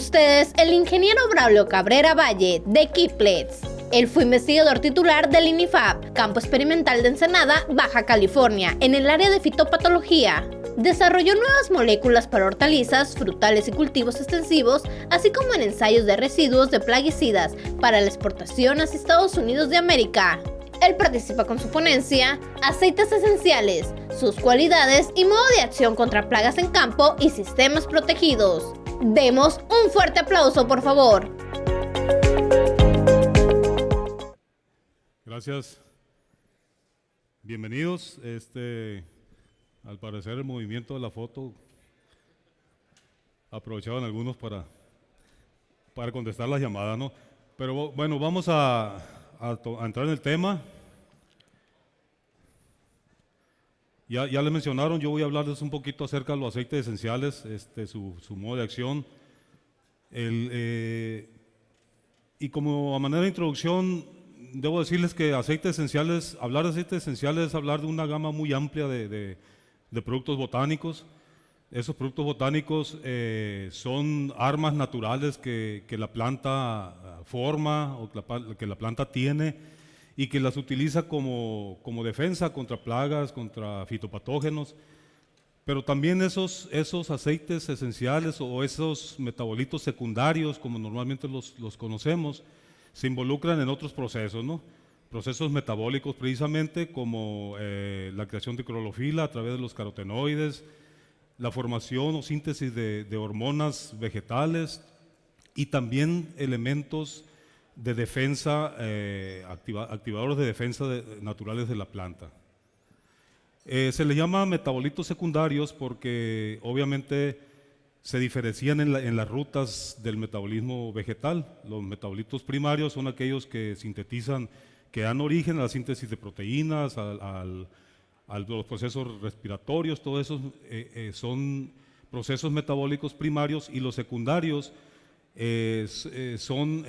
ustedes el ingeniero Braulio Cabrera Valle, de Kiplets. Él fue investigador titular del INIFAP, Campo Experimental de Ensenada, Baja California, en el área de fitopatología. Desarrolló nuevas moléculas para hortalizas, frutales y cultivos extensivos, así como en ensayos de residuos de plaguicidas para la exportación hacia Estados Unidos de América. Él participa con su ponencia Aceites esenciales, sus cualidades y modo de acción contra plagas en campo y sistemas protegidos. Demos un fuerte aplauso, por favor. Gracias. Bienvenidos. Al parecer el movimiento de la foto aprovechaban algunos para contestar las llamadas, ¿no? Pero bueno, vamos a entrar en el tema. Ya les mencionaron, yo voy a hablarles un poquito acerca de los aceites esenciales, su modo de acción. Y como a manera de introducción, debo decirles que aceites esenciales, hablar de aceites esenciales es hablar de una gama muy amplia de productos botánicos. Esos productos botánicos son armas naturales que la planta forma o que la planta tiene y que las utiliza como defensa contra plagas, contra fitopatógenos. Pero también esos aceites esenciales o esos metabolitos secundarios, como normalmente los conocemos, se involucran en otros procesos, ¿no? Procesos metabólicos precisamente, como la creación de clorofila a través de los carotenoides, la formación o síntesis de hormonas vegetales y también elementos de defensa, activadores de defensa naturales de la planta. Se les llama metabolitos secundarios porque obviamente se diferencian en las rutas del metabolismo vegetal. Los metabolitos primarios son aquellos que sintetizan, que dan origen a la síntesis de proteínas, a los procesos respiratorios. Todos esos son procesos metabólicos primarios, y los secundarios son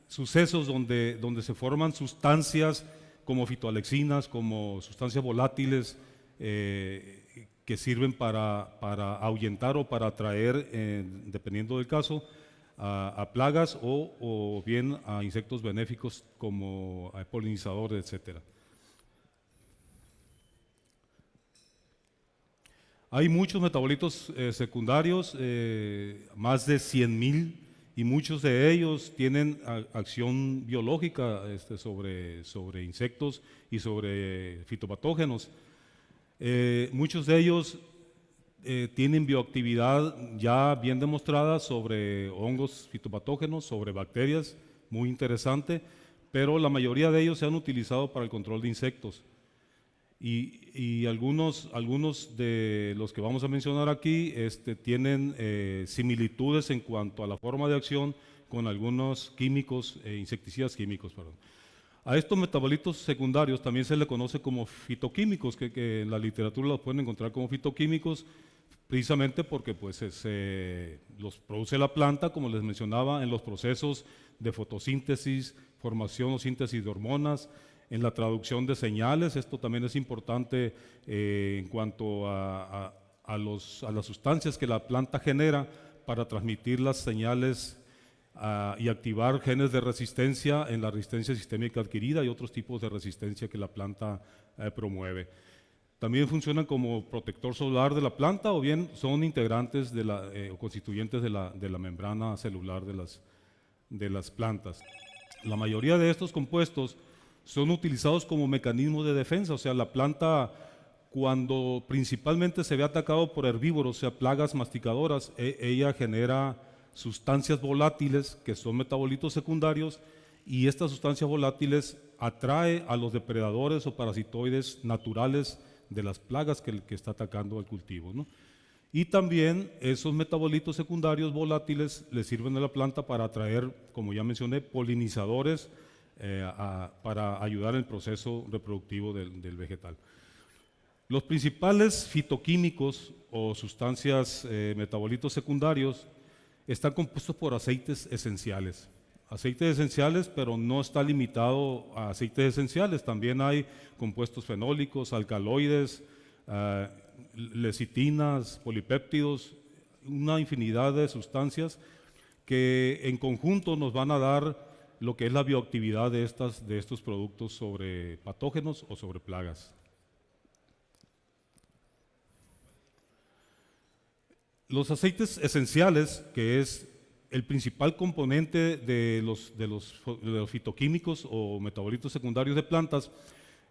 sucesos donde se forman sustancias como fitoalexinas, como sustancias volátiles que sirven para ahuyentar o para atraer, dependiendo del caso, a plagas o bien a insectos benéficos como polinizadores, etc. Hay muchos metabolitos secundarios, más de 100,000, y muchos de ellos tienen acción biológica sobre insectos y sobre fitopatógenos. Muchos de ellos tienen bioactividad ya bien demostrada sobre hongos fitopatógenos, sobre bacterias, muy interesante, pero la mayoría de ellos se han utilizado para el control de insectos. Y algunos de los que vamos a mencionar aquí tienen similitudes en cuanto a la forma de acción con algunos químicos, insecticidas químicos, perdón. A estos metabolitos secundarios también se les conoce como fitoquímicos, que en la literatura los pueden encontrar como fitoquímicos, precisamente porque pues, los produce la planta, como les mencionaba, en los procesos de fotosíntesis, formación o síntesis de hormonas, en la traducción de señales. Esto también es importante en cuanto a las sustancias que la planta genera para transmitir las señales y activar genes de resistencia en la resistencia sistémica adquirida y otros tipos de resistencia que la planta promueve. También funcionan como protector solar de la planta, o bien son integrantes o constituyentes de la membrana celular de las plantas. La mayoría de estos compuestos son utilizados como mecanismos de defensa. O sea, la planta, cuando principalmente se ve atacado por herbívoros, o sea, plagas masticadoras, ella genera sustancias volátiles que son metabolitos secundarios, y estas sustancias volátiles atrae a los depredadores o parasitoides naturales de las plagas que está atacando al cultivo, ¿no? Y también esos metabolitos secundarios volátiles le sirven a la planta para atraer, como ya mencioné, polinizadores, para ayudar en el proceso reproductivo del vegetal. Los principales fitoquímicos o sustancias, metabolitos secundarios, están compuestos por aceites esenciales. Aceites esenciales, pero no está limitado a aceites esenciales. También hay compuestos fenólicos, alcaloides, lecitinas, polipéptidos, una infinidad de sustancias que en conjunto nos van a dar lo que es la bioactividad de estos productos sobre patógenos o sobre plagas. Los aceites esenciales, que es el principal componente de los fitoquímicos o metabolitos secundarios de plantas,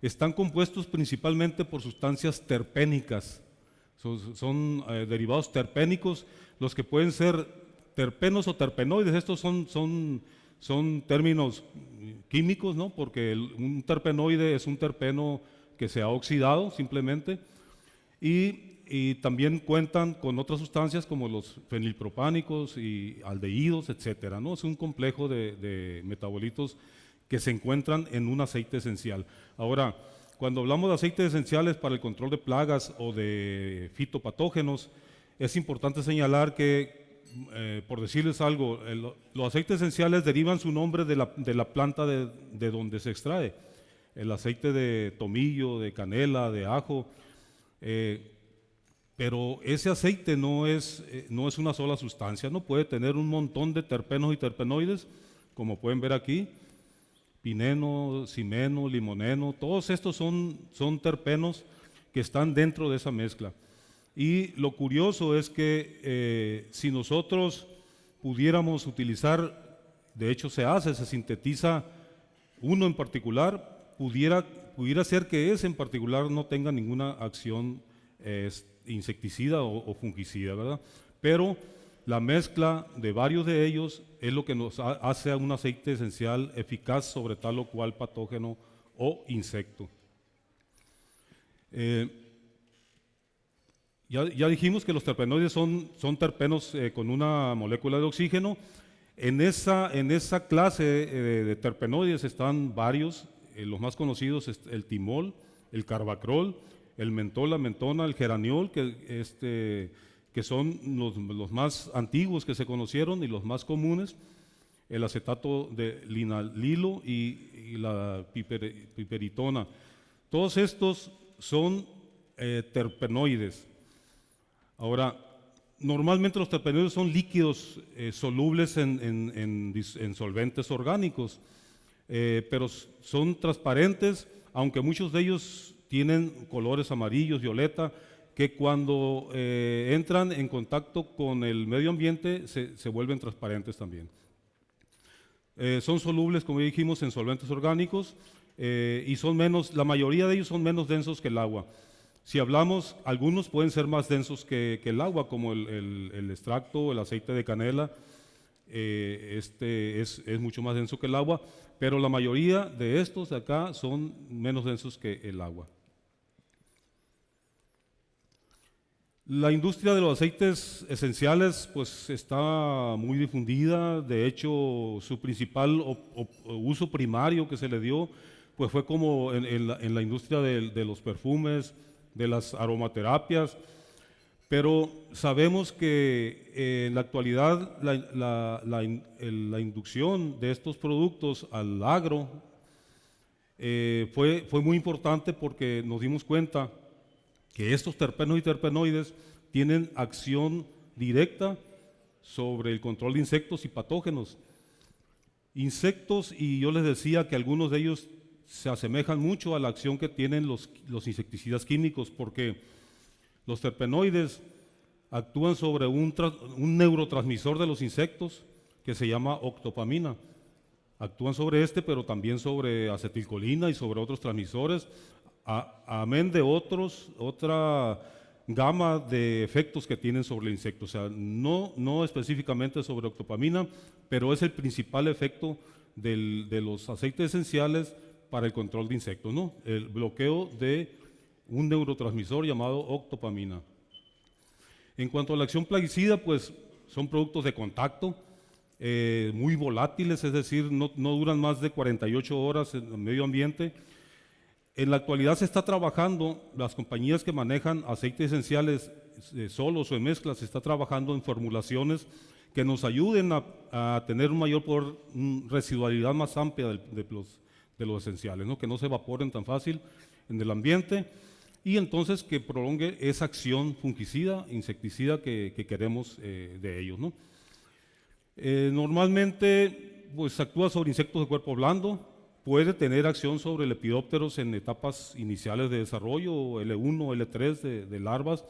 están compuestos principalmente por sustancias terpénicas. Son derivados terpénicos, los que pueden ser terpenos o terpenoides. Estos son términos químicos, ¿no? Porque un terpenoide es un terpeno que se ha oxidado simplemente, y también cuentan con otras sustancias como los fenilpropánicos y aldehídos, etcétera, ¿no? Es un complejo de metabolitos que se encuentran en un aceite esencial. Ahora, cuando hablamos de aceites esenciales para el control de plagas o de fitopatógenos, es importante señalar que, por decirles algo, los aceites esenciales derivan su nombre de la planta de donde se extrae. El aceite de tomillo, de canela, de ajo, pero ese aceite no es una sola sustancia, no puede tener un montón de terpenos y terpenoides, como pueden ver aquí, pineno, cimeno, limoneno, todos estos son terpenos que están dentro de esa mezcla. Y lo curioso es que si nosotros pudiéramos utilizar, de hecho se sintetiza uno en particular, pudiera ser que ese en particular no tenga ninguna acción insecticida o fungicida, ¿verdad? Pero la mezcla de varios de ellos es lo que nos hace a un aceite esencial eficaz sobre tal o cual patógeno o insecto. Ya dijimos que los terpenoides son terpenos con una molécula de oxígeno. En esa clase de terpenoides están varios, los más conocidos es el timol, el carbacrol, el mentol, la mentona, el geraniol, que son los más antiguos que se conocieron y los más comunes, el acetato de linalilo y la piperitona. Todos estos son terpenoides. Ahora, normalmente los terpenoides son líquidos solubles en solventes orgánicos, pero son transparentes, aunque muchos de ellos tienen colores amarillos, violeta, que cuando entran en contacto con el medio ambiente se vuelven transparentes también. Son solubles, como dijimos, en solventes orgánicos y la mayoría de ellos son menos densos que el agua. Si hablamos, algunos pueden ser más densos que el agua, como el extracto, el aceite de canela, es mucho más denso que el agua, pero la mayoría de estos de acá son menos densos que el agua. La industria de los aceites esenciales pues está muy difundida. De hecho, su principal uso primario que se le dio pues fue como en la industria de los perfumes, de las aromaterapias, pero sabemos que en la actualidad la inducción de estos productos al agro fue muy importante, porque nos dimos cuenta que estos terpenos y terpenoides tienen acción directa sobre el control de insectos y patógenos. Insectos, y yo les decía que algunos de ellos se asemejan mucho a la acción que tienen los insecticidas químicos, porque los terpenoides actúan sobre un neurotransmisor de los insectos que se llama octopamina. Actúan sobre pero también sobre acetilcolina y sobre otros transmisores, amén de otra gama de efectos que tienen sobre el insecto. O sea, no específicamente sobre octopamina, pero es el principal efecto de los aceites esenciales para el control de insectos, ¿no? El bloqueo de un neurotransmisor llamado octopamina. En cuanto a la acción plaguicida, pues son productos de contacto, muy volátiles, es decir, no duran más de 48 horas en el medio ambiente. En la actualidad se está trabajando, las compañías que manejan aceites esenciales solos o en mezclas, se está trabajando en formulaciones que nos ayuden a tener un mayor poder, residualidad más amplia de los esenciales, ¿no? Que no se evaporen tan fácil en el ambiente. y entonces que prolongue esa acción fungicida, insecticida que queremos de ellos, ¿no? Normalmente pues actúa sobre insectos de cuerpo blando, puede tener acción sobre lepidópteros en etapas iniciales de desarrollo, L1, L3 de larvas,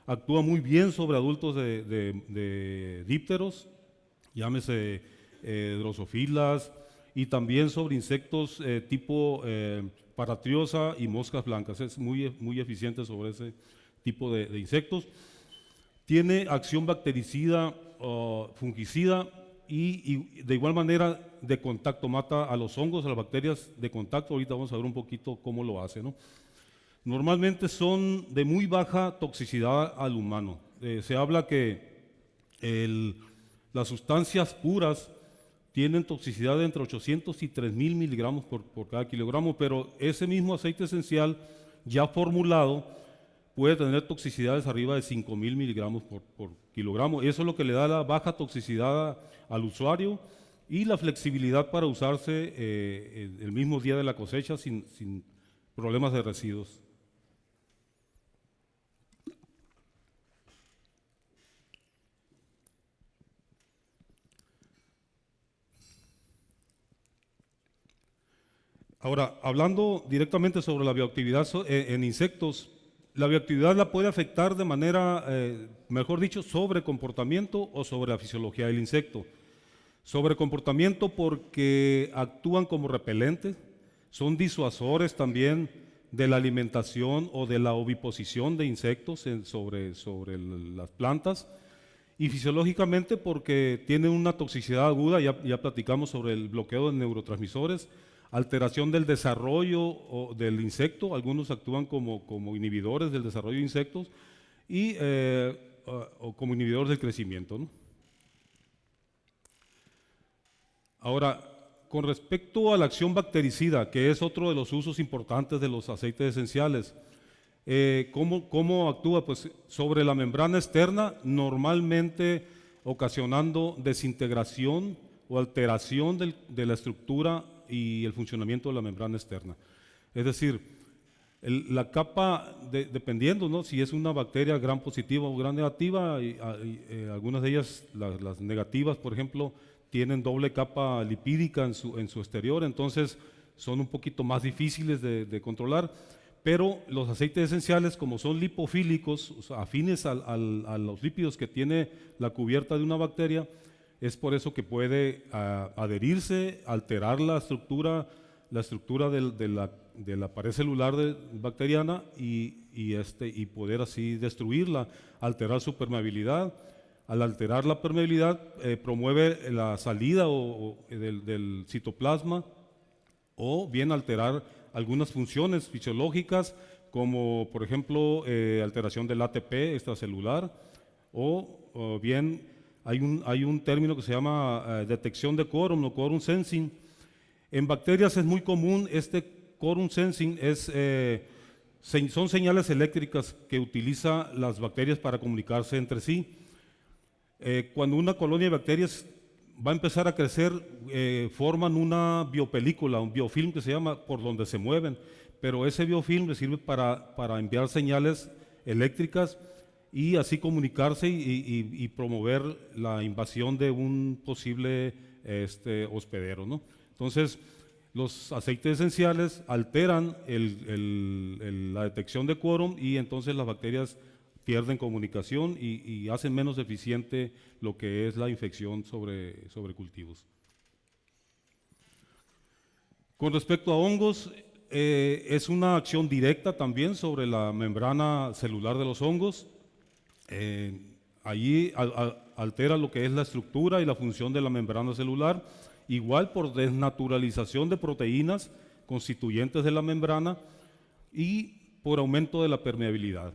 actúa muy bien sobre adultos de dípteros, llámese drosofilas, y también sobre insectos tipo paratriosa y moscas blancas, es muy eficiente sobre ese tipo de insectos. Tiene acción bactericida, fungicida y de igual manera de contacto, mata a los hongos, a las bacterias de contacto. Ahorita vamos a ver un poquito cómo lo hace, ¿no? Normalmente son de muy baja toxicidad al humano. Se habla que las sustancias puras tienen toxicidad de entre 800 y 3000 miligramos por cada kilogramo, pero ese mismo aceite esencial ya formulado puede tener toxicidades arriba de 5000 miligramos por kilogramo. Eso es lo que le da la baja toxicidad al usuario y la flexibilidad para usarse el mismo día de la cosecha sin problemas de residuos. Ahora, hablando directamente sobre la bioactividad en insectos, la bioactividad la puede afectar de manera, mejor dicho, sobre comportamiento o sobre la fisiología del insecto. Sobre comportamiento porque actúan como repelentes, son disuasores también de la alimentación o de la oviposición de insectos sobre las plantas, y fisiológicamente porque tienen una toxicidad aguda, ya platicamos sobre el bloqueo de neurotransmisores, alteración del desarrollo del insecto, algunos actúan como inhibidores del desarrollo de insectos o como inhibidores del crecimiento, ¿no? Ahora, con respecto a la acción bactericida, que es otro de los usos importantes de los aceites esenciales, ¿cómo actúa? Pues sobre la membrana externa, normalmente ocasionando desintegración o alteración de la estructura y el funcionamiento de la membrana externa. Es decir, la capa, dependiendo, ¿no?, si es una bacteria gram positiva o gram negativa, algunas de ellas, las negativas, por ejemplo, tienen doble capa lipídica en su exterior, entonces son un poquito más difíciles de controlar, pero los aceites esenciales, como son lipofílicos, o sea, afines a los lípidos que tiene la cubierta de una bacteria, es por eso que puede adherirse, alterar la estructura de la pared celular bacteriana y poder así destruirla, alterar su permeabilidad. Al alterar la permeabilidad, promueve la salida del citoplasma, o bien alterar algunas funciones fisiológicas, como por ejemplo alteración del ATP extracelular, o bien hay un término que se llama detección de quórum o quórum sensing. En bacterias es muy común este quórum sensing, son señales eléctricas que utilizan las bacterias para comunicarse entre sí. Cuando una colonia de bacterias va a empezar a crecer, forman una biopelícula, un biofilm que se llama, por donde se mueven, pero ese biofilm les sirve para enviar señales eléctricas y así comunicarse y promover la invasión de un posible hospedero, ¿no? Entonces, los aceites esenciales alteran la detección de quórum y entonces las bacterias pierden comunicación y hacen menos eficiente lo que es la infección sobre cultivos. Con respecto a hongos, es una acción directa también sobre la membrana celular de los hongos. Allí altera lo que es la estructura y la función de la membrana celular, igual por desnaturalización de proteínas constituyentes de la membrana y por aumento de la permeabilidad.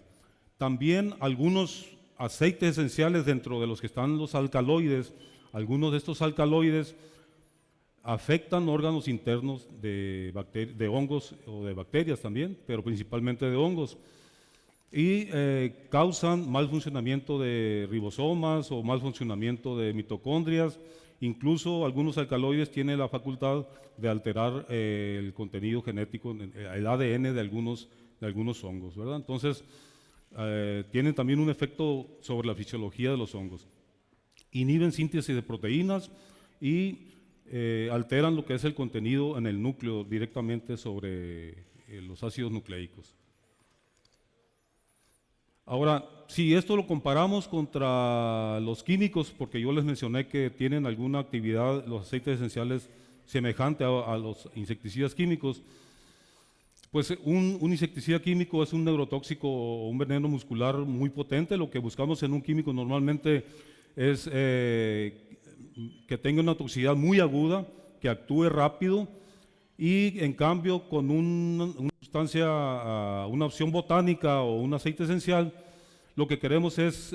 También algunos aceites esenciales, dentro de los que están los alcaloides, algunos de estos alcaloides afectan órganos internos de hongos o de bacterias también, pero principalmente de hongos, y causan mal funcionamiento de ribosomas o mal funcionamiento de mitocondrias. Incluso algunos alcaloides tienen la facultad de alterar el contenido genético, el ADN de algunos hongos, ¿verdad? Entonces, tienen también un efecto sobre la fisiología de los hongos. Inhiben síntesis de proteínas y alteran lo que es el contenido en el núcleo directamente sobre los ácidos nucleicos. Ahora, si esto lo comparamos contra los químicos, porque yo les mencioné que tienen alguna actividad, los aceites esenciales, semejante a los insecticidas químicos, pues un insecticida químico es un neurotóxico o un veneno muscular muy potente. Lo que buscamos en un químico normalmente es que tenga una toxicidad muy aguda, que actúe rápido y en cambio con una sustancia, una opción botánica o un aceite esencial, lo que queremos es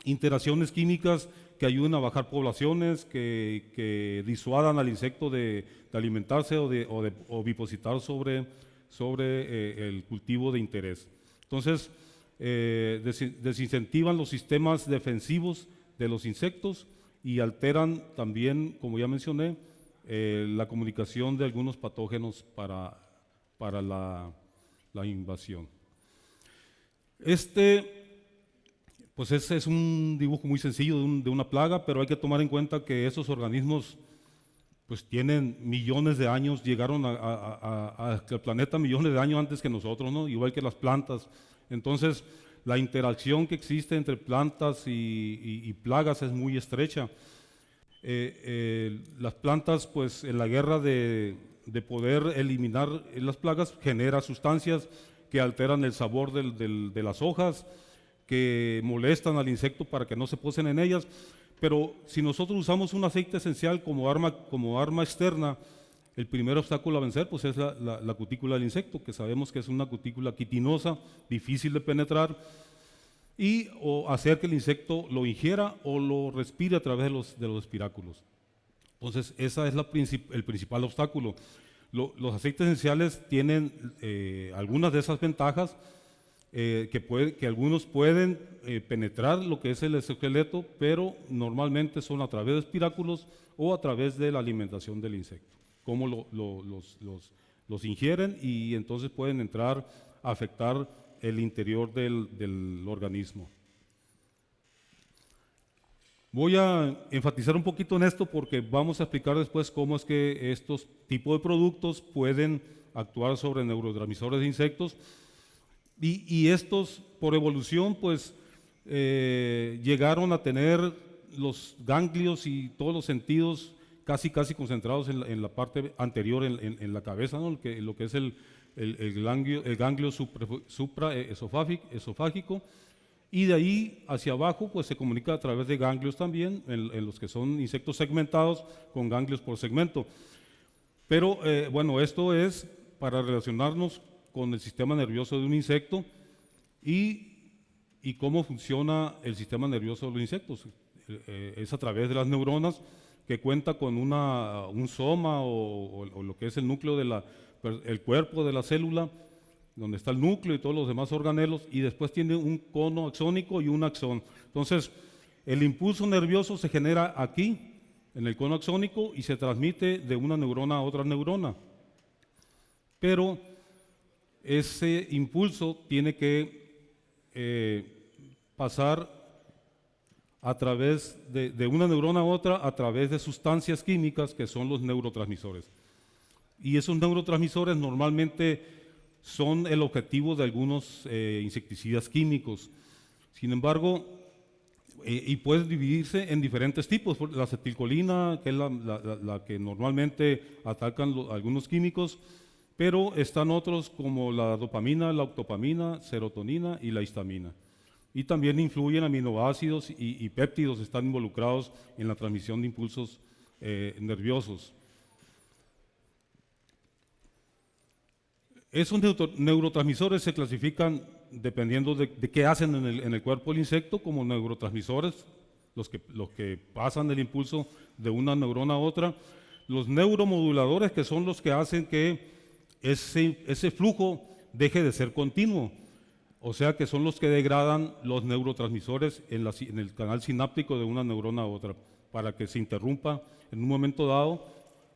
interacciones químicas que ayuden a bajar poblaciones, que disuadan al insecto de alimentarse o vipositar sobre el cultivo de interés. Entonces, desincentivan los sistemas defensivos de los insectos y alteran también, como ya mencioné, la comunicación de algunos patógenos para la invasión. Pues es un dibujo muy sencillo de una plaga, pero hay que tomar en cuenta que esos organismos pues tienen millones de años, llegaron al planeta millones de años antes que nosotros, ¿no? Igual que las plantas. Entonces, la interacción que existe entre plantas y plagas es muy estrecha. Las plantas, pues en la guerra de poder eliminar las plagas, genera sustancias que alteran el sabor de las hojas, que molestan al insecto para que no se posen en ellas. Pero si nosotros usamos un aceite esencial como arma externa, el primer obstáculo a vencer pues es la cutícula del insecto, que sabemos que es una cutícula quitinosa, difícil de penetrar, o hacer que el insecto lo ingiera o lo respire a través de los espiráculos. Entonces, ese es el principal obstáculo. Los aceites esenciales tienen algunas de esas ventajas, que algunos pueden penetrar lo que es el exoesqueleto, pero normalmente son a través de espiráculos o a través de la alimentación del insecto, como los ingieren y entonces pueden entrar a afectar el interior del organismo. Voy a enfatizar un poquito en esto porque vamos a explicar después cómo es que estos tipos de productos pueden actuar sobre neurotransmisores de insectos. Y estos, por evolución, pues llegaron a tener los ganglios y todos los sentidos casi concentrados en la parte anterior, en la cabeza, ¿no? Lo que es el ganglio supraesofágico, y de ahí hacia abajo pues se comunica a través de ganglios también, en los que son insectos segmentados con ganglios por segmento. Pero bueno, esto es para relacionarnos con el sistema nervioso de un insecto y cómo funciona el sistema nervioso de los insectos. Es a través de las neuronas, que cuenta con un soma o lo que es el núcleo el cuerpo de la célula, donde está el núcleo y todos los demás organelos, y después tiene un cono axónico y un axón. Entonces, el impulso nervioso se genera aquí, en el cono axónico, y se transmite de una neurona a otra neurona. Pero ese impulso tiene que pasar a través de una neurona a otra, a través de sustancias químicas que son los neurotransmisores. Y esos neurotransmisores normalmente son el objetivo de algunos insecticidas químicos. Sin embargo, y puede dividirse en diferentes tipos. La acetilcolina, que es la que normalmente atacan algunos químicos, pero están otros como la dopamina, la octopamina, serotonina y la histamina. Y también influyen aminoácidos y péptidos, están involucrados en la transmisión de impulsos nerviosos. Esos neurotransmisores se clasifican dependiendo de qué hacen en el cuerpo del insecto como neurotransmisores, los que pasan el impulso de una neurona a otra. Los neuromoduladores, que son los que hacen que ese flujo deje de ser continuo, o sea que son los que degradan los neurotransmisores en el canal sináptico de una neurona a otra, para que se interrumpa en un momento dado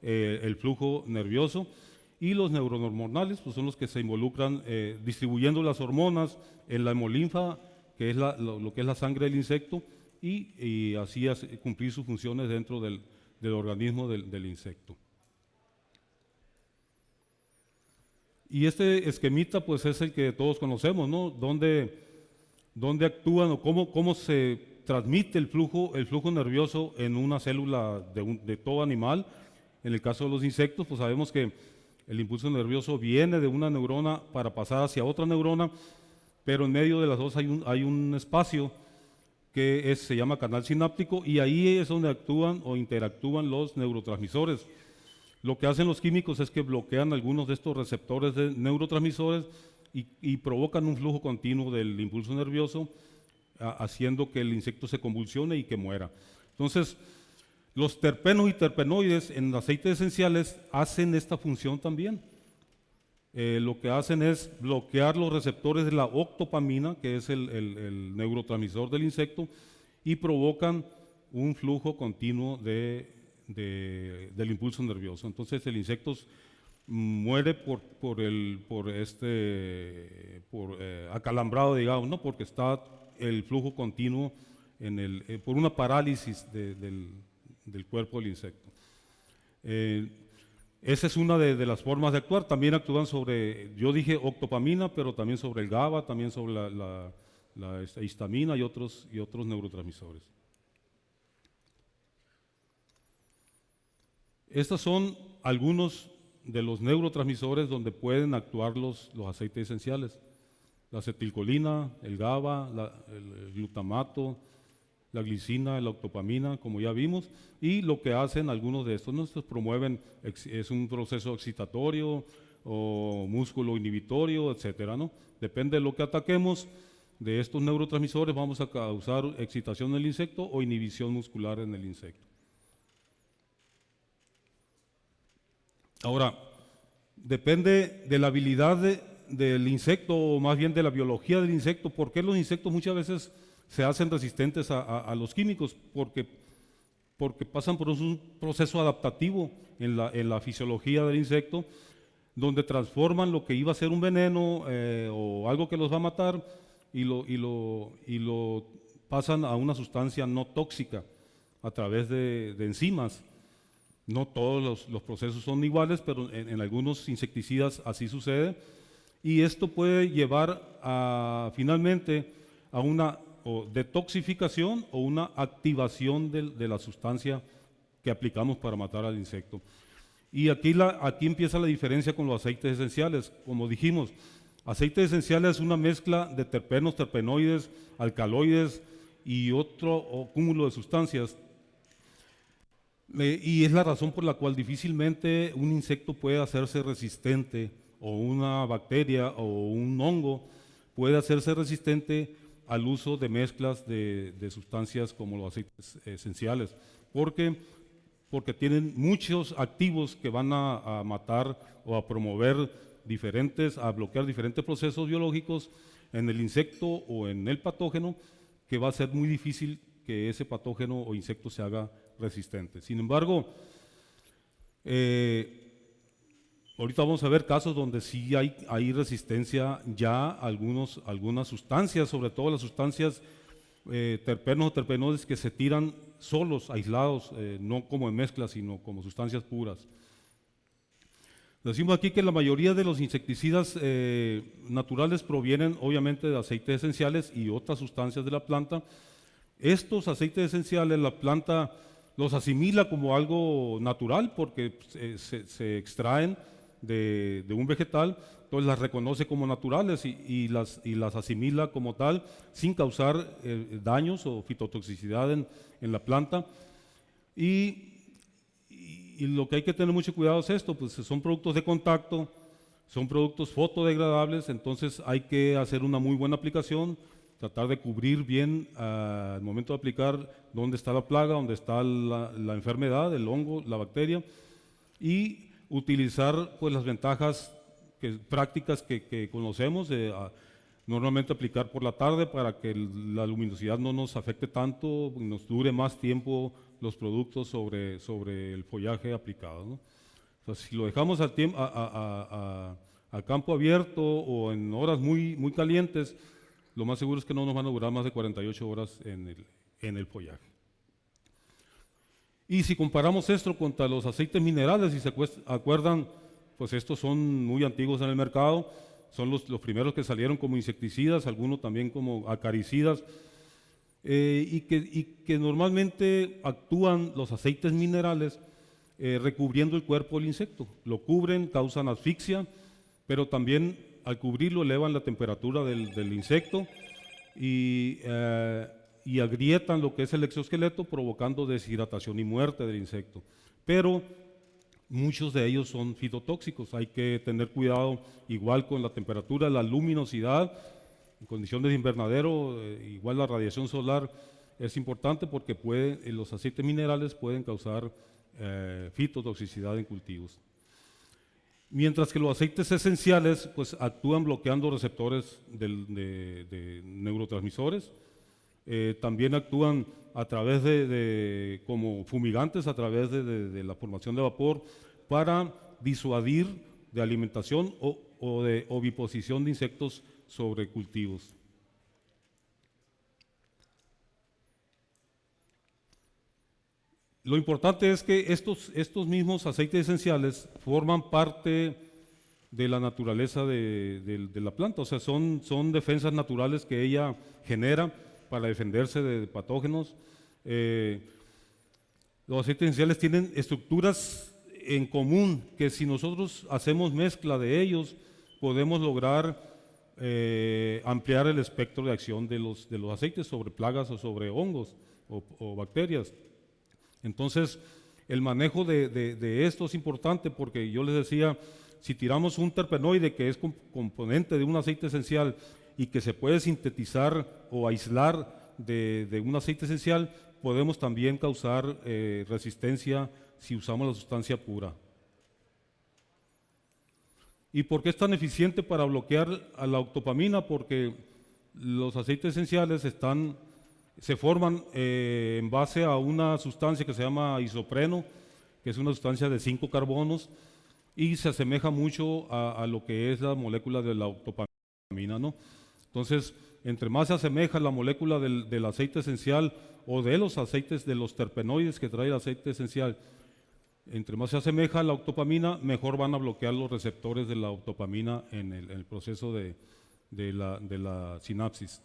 el flujo nervioso. y los neurohormonales pues son los que se involucran distribuyendo las hormonas en la hemolinfa, que es lo que es la sangre del insecto, y así cumplir sus funciones dentro del organismo del insecto. Y este esquemita pues es el que todos conocemos, ¿no? Dónde actúan o cómo se transmite el flujo nervioso en una célula de todo animal. En el caso de los insectos, pues sabemos que el impulso nervioso viene de una neurona para pasar hacia otra neurona, pero en medio de las dos hay un espacio que se llama canal sináptico, y ahí es donde actúan o interactúan los neurotransmisores. Lo que hacen los químicos es que bloquean algunos de estos receptores de neurotransmisores y provocan un flujo continuo del impulso nervioso, haciendo que el insecto se convulsione y que muera. Entonces, los terpenos y terpenoides en aceites esenciales hacen esta función también. Lo que hacen es bloquear los receptores de la octopamina, que es el neurotransmisor del insecto, y provocan un flujo continuo del impulso nervioso. Entonces el insecto muere por acalambrado, digamos, ¿no? Porque está el flujo continuo por una parálisis del cuerpo del insecto. Esa es una de las formas de actuar. También actúan sobre, yo dije octopamina, pero también sobre el GABA, también sobre la histamina y otros neurotransmisores. Estos son algunos de los neurotransmisores donde pueden actuar los aceites esenciales. La acetilcolina, el GABA, el glutamato, la glicina, la octopamina, como ya vimos, y lo que hacen algunos de estos, ¿no? Estos promueven, es un proceso excitatorio o músculo inhibitorio, etcétera, ¿no? Depende de lo que ataquemos de estos neurotransmisores, vamos a causar excitación en el insecto o inhibición muscular en el insecto. Ahora, depende de la habilidad del insecto, o más bien de la biología del insecto. ¿Por qué los insectos muchas veces se hacen resistentes a los químicos? Porque pasan por un proceso adaptativo en la fisiología del insecto, donde transforman lo que iba a ser un veneno o algo que los va a matar y lo pasan a una sustancia no tóxica a través de enzimas. No todos los procesos son iguales, pero en algunos insecticidas así sucede, y esto puede llevar finalmente a una detoxificación o una activación de la sustancia que aplicamos para matar al insecto. Y aquí empieza la diferencia con los aceites esenciales. Como dijimos, aceites esenciales es una mezcla de terpenos, terpenoides, alcaloides y otro cúmulo de sustancias. Y es la razón por la cual difícilmente un insecto puede hacerse resistente, o una bacteria o un hongo puede hacerse resistente al uso de mezclas de sustancias como los aceites esenciales, porque tienen muchos activos que van a matar o a promover a bloquear diferentes procesos biológicos en el insecto o en el patógeno, que va a ser muy difícil que ese patógeno o insecto se haga resistente. Sin embargo, ahorita vamos a ver casos donde sí hay resistencia ya a algunas sustancias, sobre todo las sustancias terpenos o terpenoides que se tiran solos, aislados, no como en mezcla, sino como sustancias puras. Decimos aquí que la mayoría de los insecticidas naturales provienen obviamente de aceites esenciales y otras sustancias de la planta. Estos aceites esenciales la planta los asimila como algo natural porque se extraen de un vegetal, entonces las reconoce como naturales y las asimila como tal sin causar daños o fitotoxicidad en la planta. Y lo que hay que tener mucho cuidado es esto, pues son productos de contacto, son productos fotodegradables, entonces hay que hacer una muy buena aplicación, tratar de cubrir bien al momento de aplicar dónde está la plaga, dónde está la enfermedad, el hongo, la bacteria, y utilizar pues las ventajas prácticas que conocemos, normalmente aplicar por la tarde para que la luminosidad no nos afecte tanto, nos dure más tiempo los productos sobre el follaje aplicado, ¿no? O sea, si lo dejamos a campo abierto o en horas muy, muy calientes, lo más seguro es que no nos van a durar más de 48 horas en el follaje. Y si comparamos esto contra los aceites minerales, si se acuerdan, pues estos son muy antiguos en el mercado, son los primeros que salieron como insecticidas, algunos también como acaricidas, y que normalmente actúan los aceites minerales recubriendo el cuerpo del insecto. Lo cubren, causan asfixia, pero también al cubrirlo elevan la temperatura del insecto y agrietan lo que es el exoesqueleto, provocando deshidratación y muerte del insecto. Pero muchos de ellos son fitotóxicos, hay que tener cuidado igual con la temperatura, la luminosidad, en condiciones de invernadero, igual la radiación solar es importante porque los aceites minerales pueden causar fitotoxicidad en cultivos. Mientras que los aceites esenciales pues actúan bloqueando receptores de neurotransmisores, también actúan a través como fumigantes a través de la formación de vapor para disuadir de alimentación o de oviposición de insectos sobre cultivos. Lo importante es que estos mismos aceites esenciales forman parte de la naturaleza de la planta, o sea, son defensas naturales que ella genera para defenderse de patógenos. Los aceites esenciales tienen estructuras en común que si nosotros hacemos mezcla de ellos, podemos lograr ampliar el espectro de acción de los aceites sobre plagas o sobre hongos o bacterias. Entonces, el manejo de esto es importante porque yo les decía, si tiramos un terpenoide que es componente de un aceite esencial y que se puede sintetizar o aislar de un aceite esencial, podemos también causar resistencia si usamos la sustancia pura. ¿Y por qué es tan eficiente para bloquear a la octopamina? Porque los aceites esenciales se forman en base a una sustancia que se llama isopreno, que es una sustancia de 5 carbonos, y se asemeja mucho a lo que es la molécula de la octopamina, ¿no? Entonces, entre más se asemeja la molécula del aceite esencial o de los aceites, de los terpenoides que trae el aceite esencial, entre más se asemeja a la octopamina, mejor van a bloquear los receptores de la octopamina en el proceso de la sinapsis.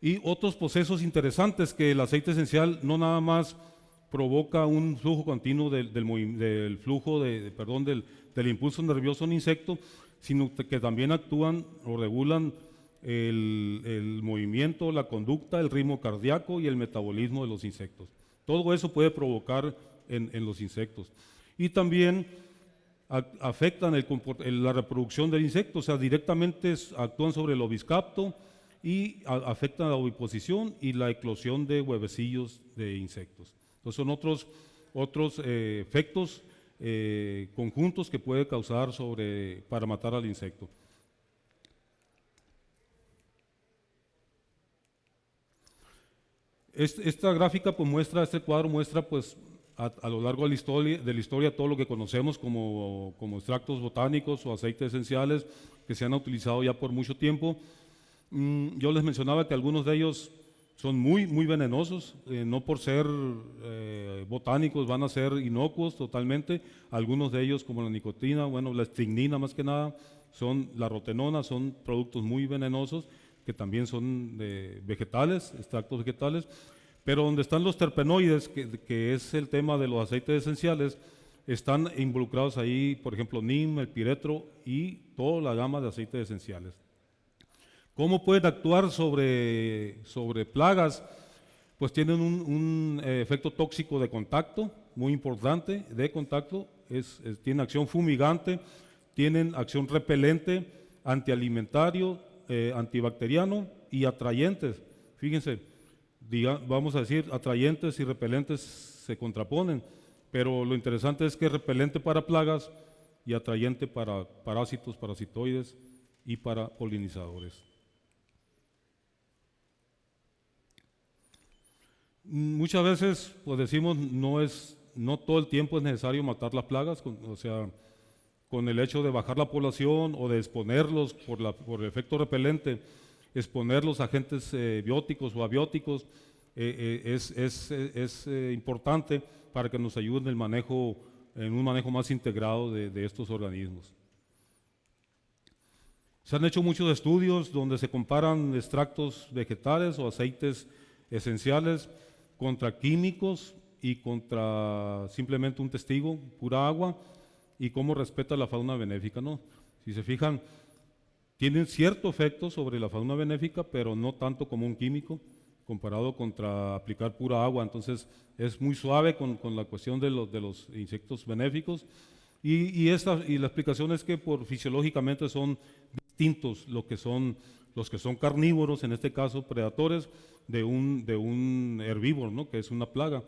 Y otros procesos interesantes que el aceite esencial no nada más provoca un flujo continuo del impulso nervioso en insecto, sino que también actúan o regulan el movimiento, la conducta, el ritmo cardíaco y el metabolismo de los insectos. Todo eso puede provocar en los insectos. Y también afectan la reproducción del insecto, o sea, directamente actúan sobre el oviscapto y afectan la oviposición y la eclosión de huevecillos de insectos. Entonces son otros efectos conjuntos que puede causar para matar al insecto. Esta gráfica pues este cuadro muestra pues a lo largo de la historia todo lo que conocemos como extractos botánicos o aceites esenciales que se han utilizado ya por mucho tiempo. Yo les mencionaba que algunos de ellos son muy, muy venenosos, no por ser botánicos van a ser inocuos totalmente. Algunos de ellos, como la nicotina, bueno, la estricnina más que nada, la rotenona, son productos muy venenosos que también son vegetales, extractos vegetales, pero donde están los terpenoides, que es el tema de los aceites esenciales, están involucrados ahí, por ejemplo, NIM, el piretro y toda la gama de aceites esenciales. ¿Cómo pueden actuar sobre plagas? Pues tienen un efecto tóxico de contacto, muy importante, de contacto, tienen acción fumigante, tienen acción repelente, antialimentario, antibacteriano y atrayentes. Fíjense, vamos a decir, atrayentes y repelentes se contraponen, pero lo interesante es que es repelente para plagas y atrayente para parásitos, parasitoides y para polinizadores. Muchas veces pues decimos no es no todo el tiempo es necesario matar las plagas, o sea, con el hecho de bajar la población o de exponerlos por el efecto repelente, exponerlos a agentes bióticos o abióticos, es importante para que nos ayuden en un manejo más integrado de estos organismos. Se han hecho muchos estudios donde se comparan extractos vegetales o aceites esenciales contra químicos y contra simplemente un testigo, pura agua, y cómo respeta la fauna benéfica, ¿no? Si se fijan, tienen cierto efecto sobre la fauna benéfica, pero no tanto como un químico, comparado contra aplicar pura agua. Entonces es muy suave con la cuestión de los insectos benéficos, y la explicación es que fisiológicamente son distintos los que son carnívoros, en este caso predadores, de un herbívoro, ¿no? Que es una plaga.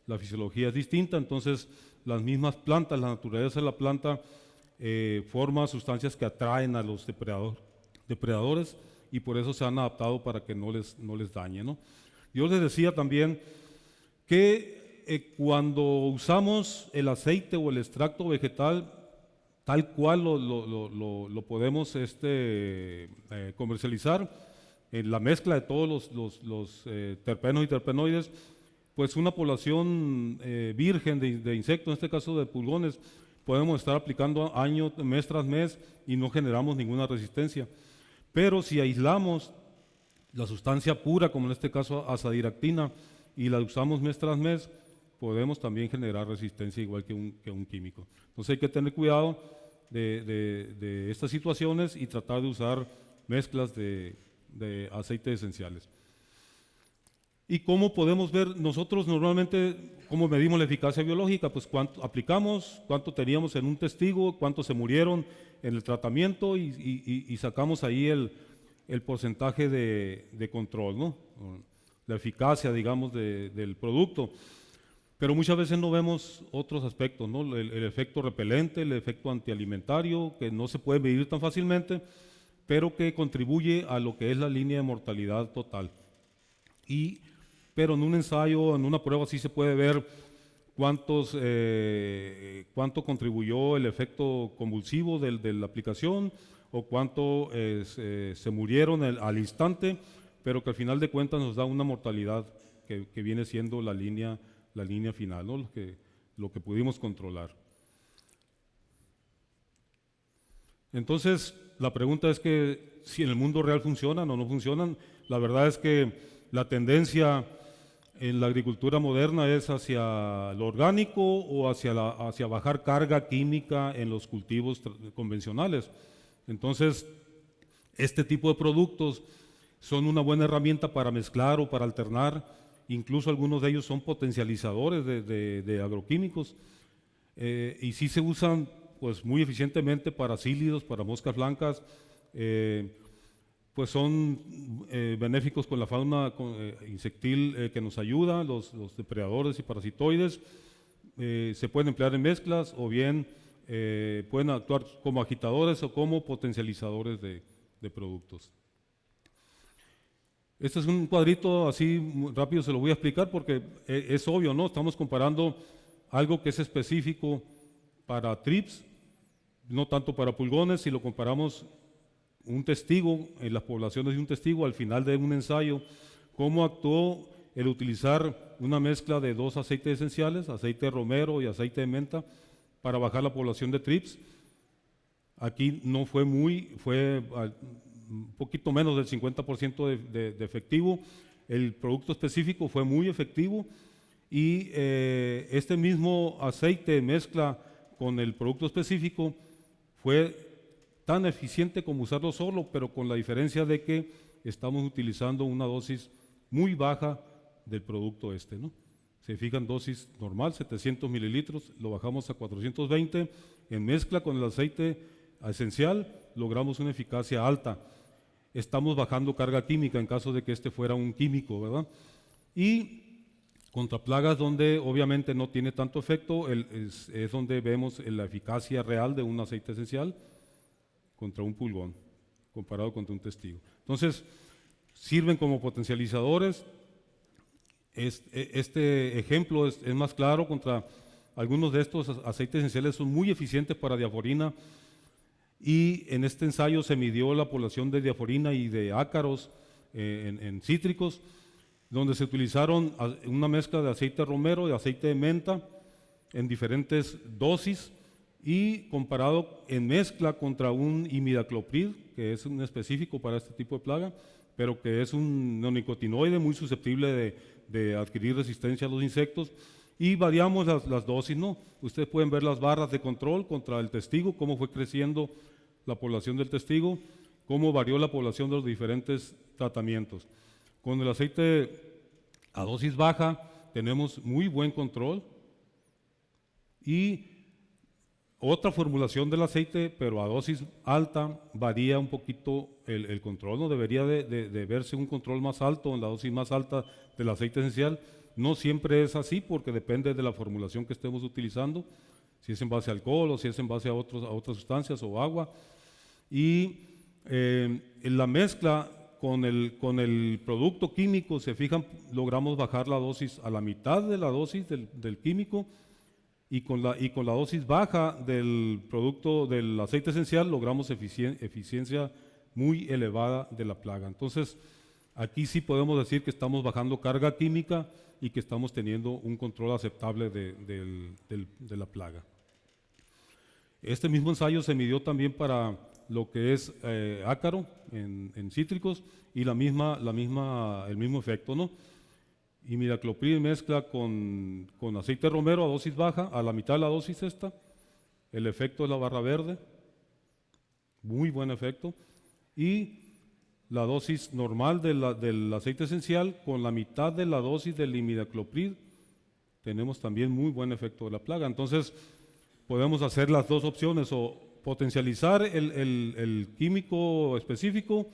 La fisiología es distinta, entonces las mismas plantas, la naturaleza de la planta forma sustancias que atraen a los depredadores, y por eso se han adaptado para que no les dañe, ¿no? Yo les decía también que cuando usamos el aceite o el extracto vegetal tal cual lo podemos comercializar, en la mezcla de todos los terpenos y terpenoides, pues una población virgen de insectos, en este caso de pulgones, podemos estar aplicando mes tras mes y no generamos ninguna resistencia. Pero si aislamos la sustancia pura, como en este caso azadiractina, y la usamos mes tras mes, podemos también generar resistencia igual que un químico. Entonces hay que tener cuidado de estas situaciones y tratar de usar mezclas de aceites esenciales. ¿Y cómo podemos ver nosotros normalmente, cómo medimos la eficacia biológica? Pues cuánto aplicamos, cuánto teníamos en un testigo, cuántos se murieron en el tratamiento, y sacamos ahí el porcentaje de control, ¿no? La eficacia, digamos, del producto. Pero muchas veces no vemos otros aspectos, ¿no? El efecto repelente, el efecto antialimentario, que no se puede medir tan fácilmente, pero que contribuye a lo que es la línea de mortalidad total. Pero en un ensayo, en una prueba, sí se puede ver cuánto contribuyó el efecto convulsivo de la aplicación, o cuánto se murieron al instante, pero que al final de cuentas nos da una mortalidad que viene siendo la línea final, ¿no? Lo que pudimos controlar. Entonces, la pregunta es que si en el mundo real funcionan o no funcionan. La verdad es que la tendencia en la agricultura moderna es hacia lo orgánico o hacia bajar carga química en los cultivos convencionales. Entonces, este tipo de productos son una buena herramienta para mezclar o para alternar. Incluso algunos de ellos son potencializadores de agroquímicos, y sí se usan pues muy eficientemente para cílidos, para moscas blancas, pues son benéficos con la fauna insectil que nos ayuda, los depredadores y parasitoides. Se pueden emplear en mezclas, o bien pueden actuar como agitadores o como potencializadores de productos. Este es un cuadrito así muy rápido, se lo voy a explicar porque es obvio, ¿no? Estamos comparando algo que es específico para trips, no tanto para pulgones. Si lo comparamos un testigo, en las poblaciones de un testigo al final de un ensayo, cómo actuó el utilizar una mezcla de dos aceites esenciales, aceite de romero y aceite de menta, para bajar la población de trips. Aquí no fue fue un poquito menos del 50% de efectivo. El producto específico fue muy efectivo, y este mismo aceite mezcla con el producto específico fue tan eficiente como usarlo solo, pero con la diferencia de que estamos utilizando una dosis muy baja del producto ¿no? Se fijan, dosis normal, 700 mililitros, lo bajamos a 420, en mezcla con el aceite esencial logramos una eficacia alta. Estamos bajando carga química en caso de que este fuera un químico, ¿verdad? Y contra plagas donde obviamente no tiene tanto efecto, es donde vemos la eficacia real de un aceite esencial contra un pulgón, comparado contra un testigo. Entonces, sirven como potencializadores. Este ejemplo es más claro contra Algunos de estos aceites esenciales son muy eficientes para diaforina y en este ensayo se midió la población de diaforina y de ácaros en cítricos, donde se utilizaron una mezcla de aceite romero y aceite de menta en diferentes dosis y comparado en mezcla contra un imidacloprid, que es un específico para este tipo de plaga, pero que es un neonicotinoide muy susceptible de adquirir resistencia a los insectos, y variamos las dosis, ¿no? Ustedes pueden ver las barras de control contra el testigo, cómo fue creciendo la población del testigo, cómo varió la población de los diferentes tratamientos. Con el aceite a dosis baja tenemos muy buen control y otra formulación del aceite, pero a dosis alta, varía un poquito el control, ¿no? Debería de verse un control más alto en la dosis más alta del aceite esencial. No siempre es así porque depende de la formulación que estemos utilizando, si es en base a alcohol o si es en base a otras sustancias o agua. Y en la mezcla con el producto químico, se fijan, logramos bajar la dosis a la mitad de la dosis del químico, y con la dosis baja del producto del aceite esencial logramos eficiencia muy elevada de la plaga. Entonces, aquí sí podemos decir que estamos bajando carga química y que estamos teniendo un control aceptable de la plaga. Este mismo ensayo se midió también para lo que es ácaro en cítricos y el mismo efecto, ¿no? Imidacloprid mezcla con aceite romero a dosis baja, a la mitad de la dosis esta, el efecto es la barra verde, muy buen efecto, y la dosis normal del aceite esencial con la mitad de la dosis del imidacloprid, tenemos también muy buen efecto de la plaga. Entonces, podemos hacer las dos opciones, o potencializar el químico específico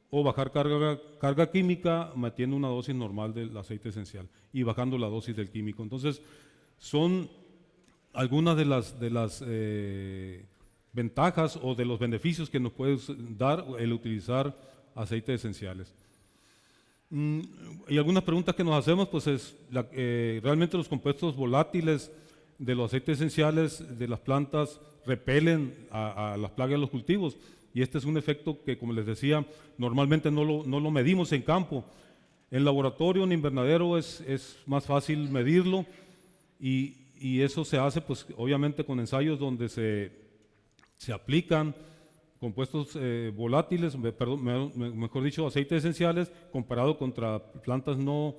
o bajar carga química metiendo una dosis normal del aceite esencial y bajando la dosis del químico. Entonces, son algunas de las ventajas o de los beneficios que nos puede dar el utilizar aceites esenciales. Y algunas preguntas que nos hacemos, pues es, ¿realmente los compuestos volátiles de los aceites esenciales de las plantas repelen a las plagas de los cultivos? Y este es un efecto que, como les decía, normalmente no lo medimos en campo. En laboratorio, en invernadero, es más fácil medirlo, y eso se hace, pues, obviamente con ensayos donde se aplican compuestos volátiles, mejor dicho, aceites esenciales, comparado contra plantas no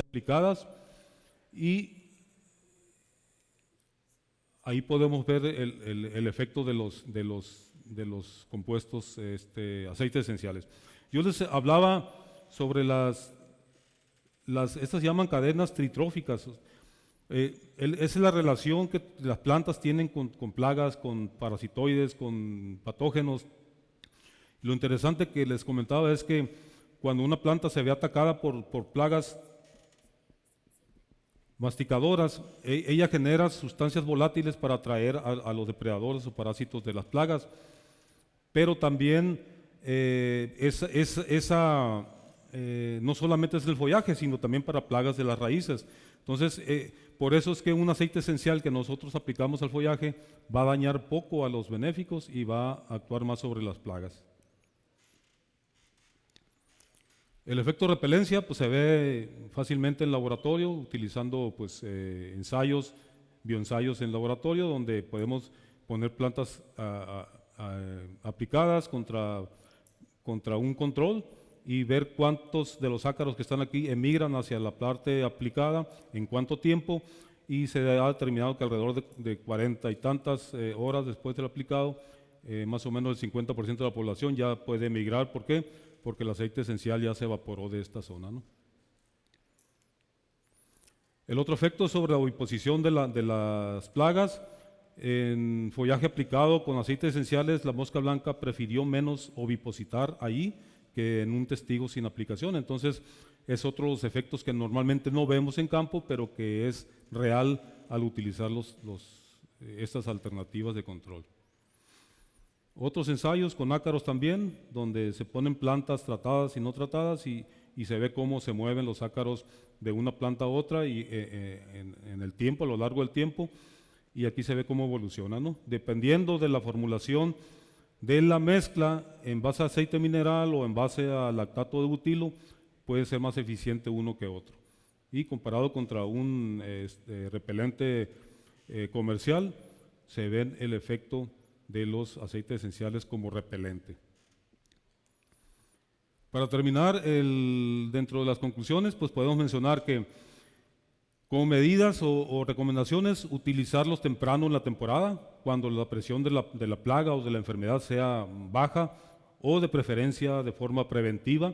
aplicadas, y ahí podemos ver el efecto de los compuestos aceites esenciales. Yo les hablaba sobre estas se llaman cadenas tritróficas. Esa es la relación que las plantas tienen con plagas, con parasitoides, con patógenos. Lo interesante que les comentaba es que cuando una planta se ve atacada por plagas masticadoras, ella genera sustancias volátiles para atraer a los depredadores o parásitos de las plagas, pero también no solamente es el follaje, sino también para plagas de las raíces. Entonces, por eso es que un aceite esencial que nosotros aplicamos al follaje va a dañar poco a los benéficos y va a actuar más sobre las plagas. El efecto repelencia, pues, se ve fácilmente en laboratorio utilizando, pues, ensayos, bioensayos en laboratorio, donde podemos poner plantas aplicadas contra un control y ver cuántos de los ácaros que están aquí emigran hacia la parte aplicada, en cuánto tiempo, y se ha determinado que alrededor de 40 y tantas horas después del aplicado, más o menos el 50% de la población ya puede emigrar. ¿Por qué? Porque el aceite esencial ya se evaporó de esta zona, ¿no? El otro efecto sobre la oviposición de las plagas, en follaje aplicado con aceites esenciales, la mosca blanca prefirió menos ovipositar ahí que en un testigo sin aplicación. Entonces, es otro de los efectos que normalmente no vemos en campo, pero que es real al utilizar estas alternativas de control. Otros ensayos con ácaros también, donde se ponen plantas tratadas y no tratadas, y y se ve cómo se mueven los ácaros de una planta a otra y, en el tiempo, a lo largo del tiempo, y aquí se ve cómo evoluciona, ¿no? Dependiendo de la formulación de la mezcla en base a aceite mineral o en base a lactato de butilo, puede ser más eficiente uno que otro. Y comparado contra un repelente comercial, se ve el efecto de los aceites esenciales como repelente. Para terminar, dentro de las conclusiones, pues podemos mencionar que como medidas o recomendaciones, utilizarlos temprano en la temporada, cuando la presión de la plaga o de la enfermedad sea baja, o de preferencia de forma preventiva.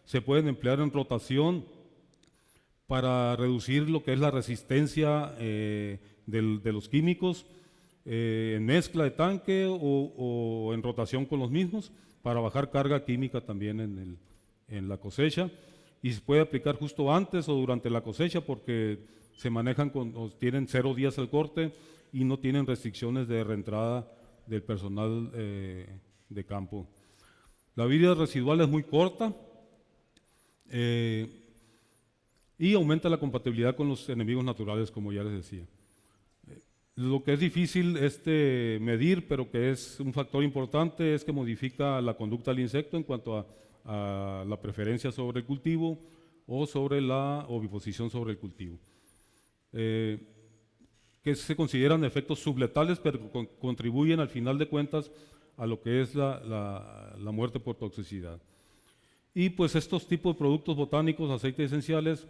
Se pueden emplear en rotación para reducir lo que es la resistencia de los químicos, en mezcla de tanque o en rotación con los mismos, para bajar carga química también en la cosecha. Y se puede aplicar justo antes o durante la cosecha, porque se manejan tienen 0 días al corte y no tienen restricciones de reentrada del personal de campo. La vida residual es muy corta y aumenta la compatibilidad con los enemigos naturales, como ya les decía. Lo que es difícil medir, pero que es un factor importante, es que modifica la conducta del insecto en cuanto a la preferencia sobre el cultivo o sobre la oviposición sobre el cultivo. Que se consideran efectos subletales, pero contribuyen al final de cuentas a lo que es la muerte por toxicidad. Y pues estos tipos de productos botánicos, aceites esenciales,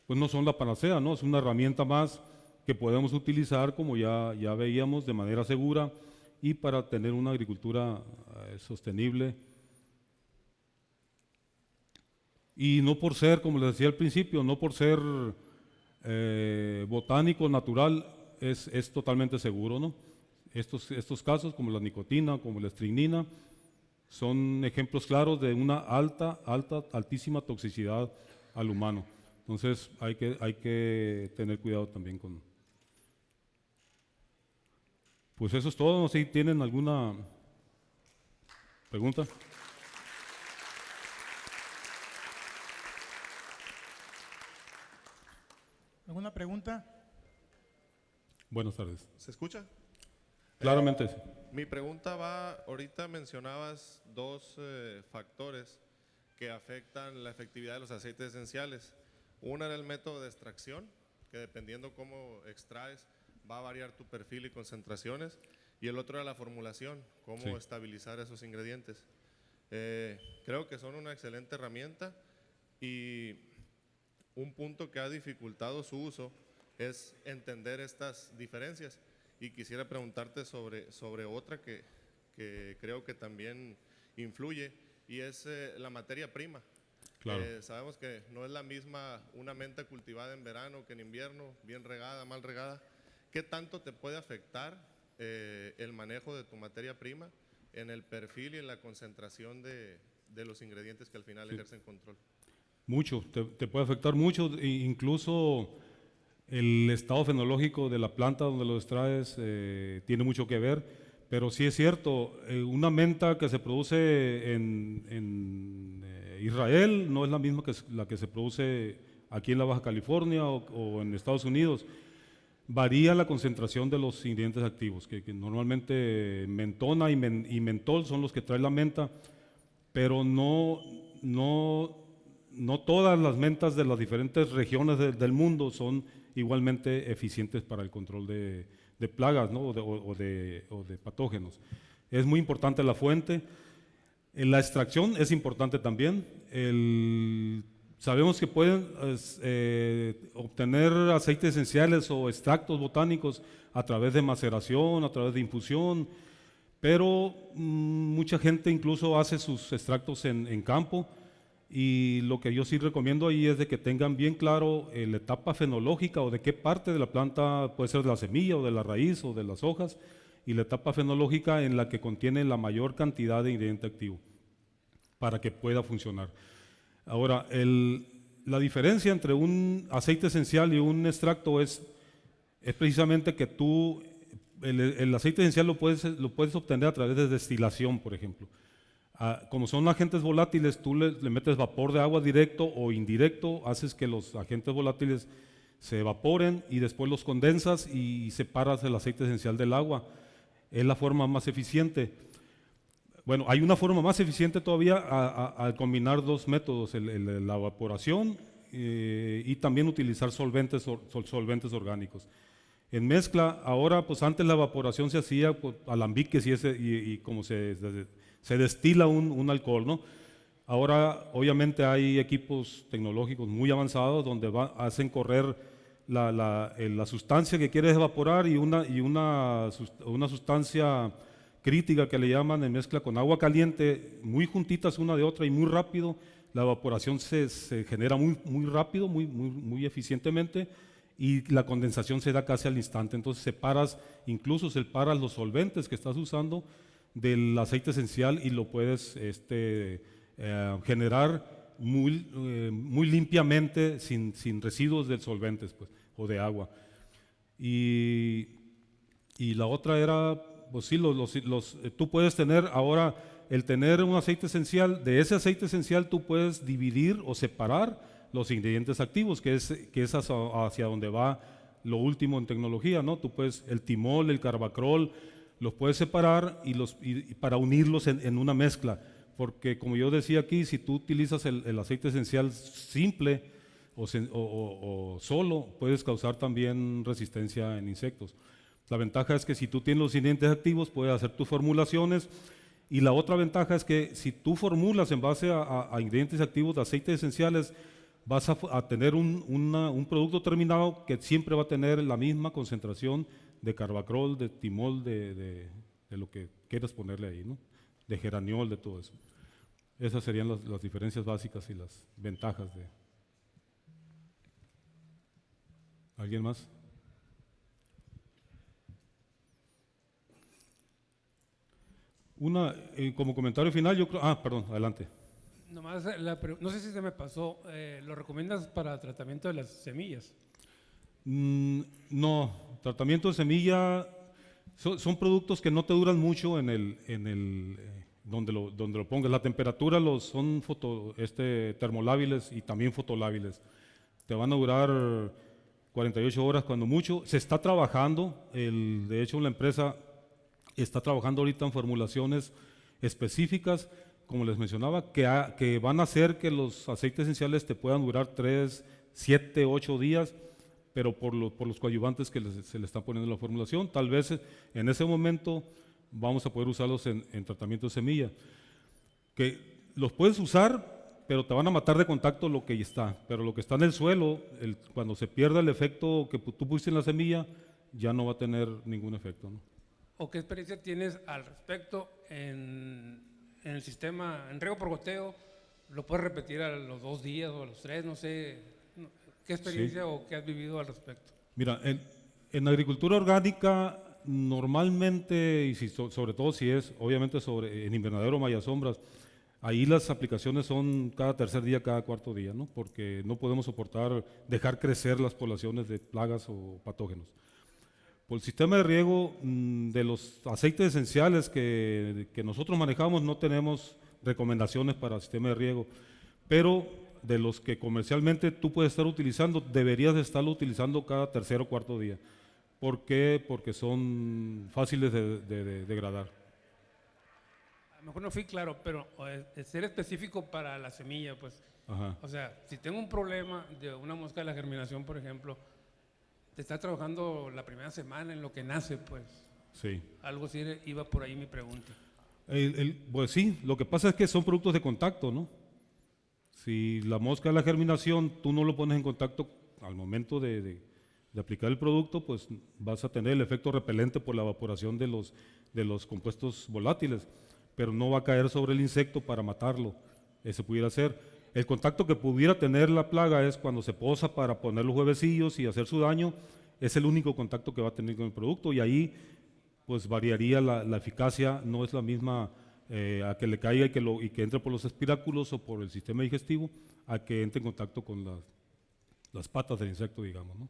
pues no son la panacea, ¿no? Es una herramienta más que podemos utilizar, como ya veíamos, de manera segura y para tener una agricultura sostenible. Y no por ser, como les decía al principio, no por ser botánico, natural, es totalmente seguro, ¿no? Estos casos, como la nicotina, como la estrinina, son ejemplos claros de una altísima toxicidad al humano. Entonces hay que tener cuidado también con... Pues eso es todo. No sé si tienen alguna pregunta. ¿Alguna pregunta? Buenas tardes. ¿Se escucha? Claramente sí. Mi pregunta va, ahorita mencionabas 2 factores que afectan la efectividad de los aceites esenciales. Una era el método de extracción, que dependiendo cómo extraes va a variar tu perfil y concentraciones, y el otro era la formulación, cómo estabilizar esos ingredientes. Creo que son una excelente herramienta, y un punto que ha dificultado su uso es entender estas diferencias, y quisiera preguntarte sobre otra que creo que también influye, y es la materia prima. Claro. Sabemos que no es la misma una menta cultivada en verano que en invierno, bien regada, mal regada. ¿Qué tanto te puede afectar el manejo de tu materia prima en el perfil y en la concentración de los ingredientes que al final ejercen control? Mucho, te puede afectar mucho, incluso el estado fenológico de la planta donde lo extraes tiene mucho que ver, pero sí es cierto, una menta que se produce en Israel no es la misma que la que se produce aquí en la Baja California o en Estados Unidos. Varía la concentración de los ingredientes activos, que normalmente mentona y mentol son los que trae la menta, pero no todas las mentas de las diferentes regiones del mundo son igualmente eficientes para el control de plagas, ¿no? o de patógenos. Es muy importante la fuente. La extracción es importante también. Sabemos que pueden obtener aceites esenciales o extractos botánicos a través de maceración, a través de infusión, pero mucha gente incluso hace sus extractos en campo, y lo que yo sí recomiendo ahí es de que tengan bien claro la etapa fenológica o de qué parte de la planta, puede ser de la semilla o de la raíz o de las hojas, y la etapa fenológica en la que contiene la mayor cantidad de ingrediente activo para que pueda funcionar. Ahora, la diferencia entre un aceite esencial y un extracto es precisamente que el aceite esencial lo puedes obtener a través de destilación, por ejemplo. Como son agentes volátiles, tú le metes vapor de agua directo o indirecto, haces que los agentes volátiles se evaporen y después los condensas y separas el aceite esencial del agua. Es la forma más eficiente. Bueno, hay una forma más eficiente todavía al combinar dos métodos, la evaporación y también utilizar solventes orgánicos. En mezcla, ahora, pues antes la evaporación se hacía por alambiques y como se destila un alcohol, ¿no? Ahora, obviamente, hay equipos tecnológicos muy avanzados donde hacen correr la sustancia que quieres evaporar y una sustancia crítica que le llaman en mezcla con agua caliente, muy juntitas una de otra y muy rápido. La evaporación se genera muy rápido, muy eficientemente, y la condensación se da casi al instante. Entonces incluso separas los solventes que estás usando del aceite esencial y lo puedes generar muy limpiamente, sin residuos de solventes, pues, o de agua. Y la otra era, pues sí, tú puedes tener ahora, el tener un aceite esencial, de ese aceite esencial tú puedes dividir o separar los ingredientes activos, que es hacia donde va lo último en tecnología, ¿no? Tú puedes, el timol, el carbacrol, los puedes separar y para unirlos en una mezcla, porque como yo decía aquí, si tú utilizas el aceite esencial simple o solo, puedes causar también resistencia en insectos. La ventaja es que si tú tienes los ingredientes activos, puedes hacer tus formulaciones, y la otra ventaja es que si tú formulas en base a ingredientes activos de aceites esenciales, vas a tener un producto terminado que siempre va a tener la misma concentración de carbacrol, de timol, de lo que quieras ponerle ahí, ¿no? De geraniol, de todo eso. Esas serían las diferencias básicas y las ventajas de... ¿Alguien más? Como comentario final, yo creo... perdón, adelante. Nomás no sé si se me pasó, ¿lo recomiendas para tratamiento de las semillas? No, tratamiento de semilla son productos que no te duran mucho donde lo pongas. La temperatura son termolábiles y también fotolábiles. Te van a durar 48 horas cuando mucho. Se está trabajando, de hecho la empresa está trabajando ahorita en formulaciones específicas, como les mencionaba, que van a hacer que los aceites esenciales te puedan durar 3, 7, 8 días, pero por los coadyuvantes que se le están poniendo en la formulación. Tal vez en ese momento vamos a poder usarlos en tratamiento de semilla, que los puedes usar, pero te van a matar de contacto lo que está, pero lo que está en el suelo, cuando se pierda el efecto que tú pusiste en la semilla, ya no va a tener ningún efecto, ¿no? ¿O qué experiencia tienes al respecto en el sistema, en riego por goteo? ¿Lo puedes repetir a los 2 días o a los 3? No sé, ¿qué experiencia Sí. o qué has vivido al respecto? Mira, en agricultura orgánica, normalmente, y sobre todo si es, obviamente, en invernadero o mayasombras, ahí las aplicaciones son cada tercer día, cada cuarto día, ¿no? Porque no podemos dejar crecer las poblaciones de plagas o patógenos. Por el sistema de riego de los aceites esenciales que nosotros manejamos, no tenemos recomendaciones para el sistema de riego, pero de los que comercialmente tú puedes estar utilizando, deberías de estarlo utilizando cada tercer o cuarto día. ¿Por qué? Porque son fáciles de degradar. A lo mejor no fui claro, pero ser específico para la semilla, pues. Ajá. O sea, si tengo un problema de una mosca de la germinación, por ejemplo, te está trabajando la primera semana en lo que nace, pues. Sí. Algo así iba por ahí mi pregunta. Pues sí, lo que pasa es que son productos de contacto, ¿no? Si la mosca de la germinación tú no lo pones en contacto al momento de aplicar el producto, pues vas a tener el efecto repelente por la evaporación de los compuestos volátiles, pero no va a caer sobre el insecto para matarlo. Ese pudiera ser. El contacto que pudiera tener la plaga es cuando se posa para poner los huevecillos y hacer su daño, es el único contacto que va a tener con el producto, y ahí pues variaría la eficacia, no es la misma a que le caiga y que entre por los espiráculos o por el sistema digestivo, a que entre en contacto con las patas del insecto, digamos, ¿no?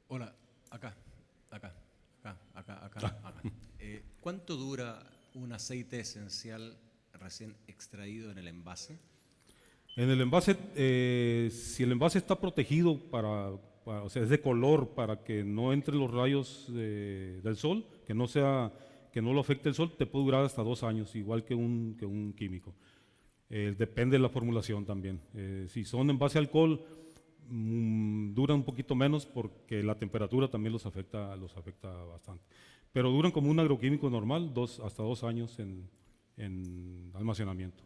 Hola, acá. ¿Cuánto dura un aceite esencial recién extraído en el envase? En el envase, si el envase está protegido o sea, es de color para que no entren los rayos del sol, que no lo afecte el sol, te puede durar hasta 2 años, igual que un químico. Depende de la formulación también. Si son en base a alcohol, duran un poquito menos porque la temperatura también los afecta bastante. Pero duran como un agroquímico normal, hasta 2 años en almacenamiento.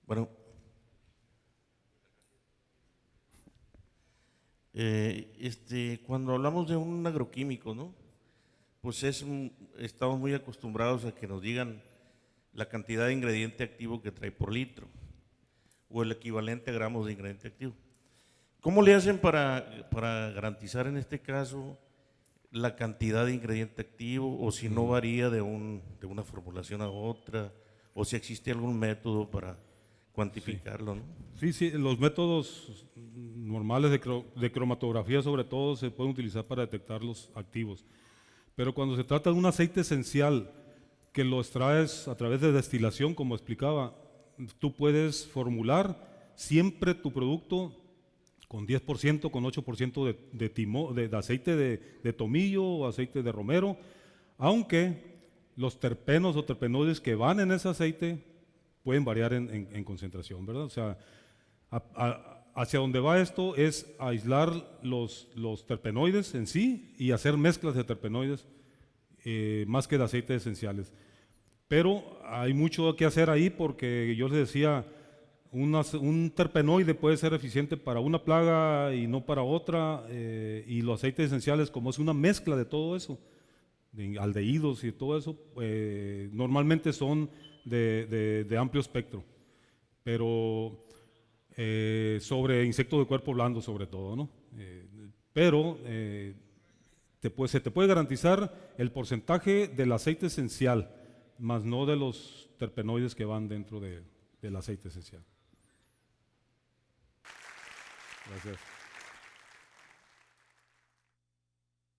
Bueno, cuando hablamos de un agroquímico, ¿no? Pues estamos muy acostumbrados a que nos digan la cantidad de ingrediente activo que trae por litro o el equivalente a gramos de ingrediente activo. ¿Cómo le hacen para garantizar en este caso la cantidad de ingrediente activo, o si no varía de una formulación a otra, o si existe algún método para cuantificarlo, ¿no? Sí, los métodos normales de cromatografía sobre todo se pueden utilizar para detectar los activos. Pero cuando se trata de un aceite esencial que lo extraes a través de destilación, como explicaba, tú puedes formular siempre tu producto con 10%, con 8% de aceite de tomillo o aceite de romero, aunque los terpenos o terpenoides que van en ese aceite pueden variar en concentración, ¿verdad? O sea, hacia donde va esto es aislar los terpenoides en sí y hacer mezclas de terpenoides más que de aceites esenciales. Pero hay mucho que hacer ahí porque yo les decía, un terpenoide puede ser eficiente para una plaga y no para otra, y los aceites esenciales, como es una mezcla de todo eso, de aldehídos y todo eso, normalmente son de amplio espectro, pero sobre insectos de cuerpo blando sobre todo, ¿no? Pero se te puede garantizar el porcentaje del aceite esencial, más no de los terpenoides que van dentro del aceite esencial. Gracias.